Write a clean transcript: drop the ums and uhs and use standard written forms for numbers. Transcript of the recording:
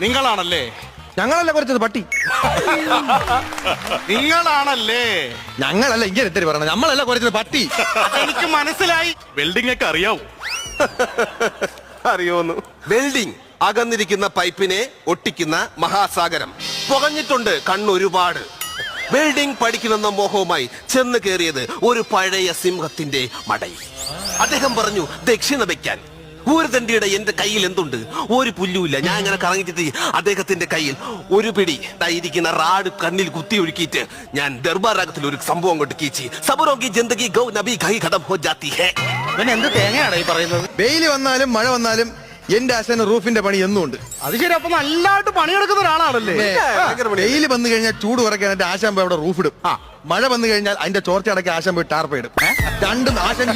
നിങ്ങളാണല്ലേ? ഞങ്ങളല്ല കുറച്ചത് പട്ടി. നിങ്ങളാണല്ലേ? ഞങ്ങളല്ല, ഇങ്ങനെ എത്തിരി പറയണം. നമ്മളല്ല കുറച്ചത് പട്ടി. എനിക്ക് മനസ്സിലായി. വെൽഡിംഗ് ഒക്കെ അറിയാവൂ? അറിയോന്നു? വെൽഡിംഗ് അകന്നിരിക്കുന്ന പൈപ്പിനെ ഒട്ടിക്കുന്ന മഹാസാഗരം. പുകഞ്ഞിട്ടുണ്ട് കണ്ണൊരുപാട്. വെൽഡിംഗ് പഠിക്കണമെന്ന മോഹവുമായി ചെന്ന് കയറിയത് ഒരു പഴയ സിംഹത്തിന്റെ മടയിൽ. അദ്ദേഹം പറഞ്ഞു ദക്ഷിണ വയ്ക്കാൻ. ഒരു തണ്ടിയുടെ എന്റെ കയ്യിൽ എന്തുണ്ട്? ഒരു പുല്ലുമില്ല. ഞാൻ ഇങ്ങനെ കറങ്ങിച്ചിട്ട് അദ്ദേഹത്തിന്റെ കയ്യിൽ ഒരു പിടി ഇരിക്കുന്ന റാഡ് കണ്ണിൽ കുത്തി ഒഴുക്കിയിട്ട് ഞാൻ ദർബാറാഗത്തിൽ ഒരു സംഭവം കൊണ്ട് കീച്ചി. സബറോങ്കി ജിന്ദഗി ഗൗ നബി ഖൈ ഖതം ഹോ ജാത്തി ഹേ. പിന്നെ എന്ത് തേങ്ങയാണ് ഈ പറയുന്നത്? വെയിൽ വന്നാലും മഴ വന്നാലും എന്റെ ആശാന് റൂഫിന്റെ പണി എന്നും ഉണ്ട്. അത് ശരി. അപ്പൊ നല്ലതായിട്ട് പണിയെടുക്കുന്ന ഒരാളാണല്ലേ? വെയിൽ വന്നു കഴിഞ്ഞാൽ ചൂട് കുറയ്ക്കാൻ എന്റെ ആശാൻ പോയി അവിടെ റൂഫ് ഇടും. മഴ വന്നു കഴിഞ്ഞാൽ അതിന്റെ ചോർച്ച അടക്കി ആശാൻ പോയി ടാർപ്പ ഇടും. രണ്ടും ആശാൻ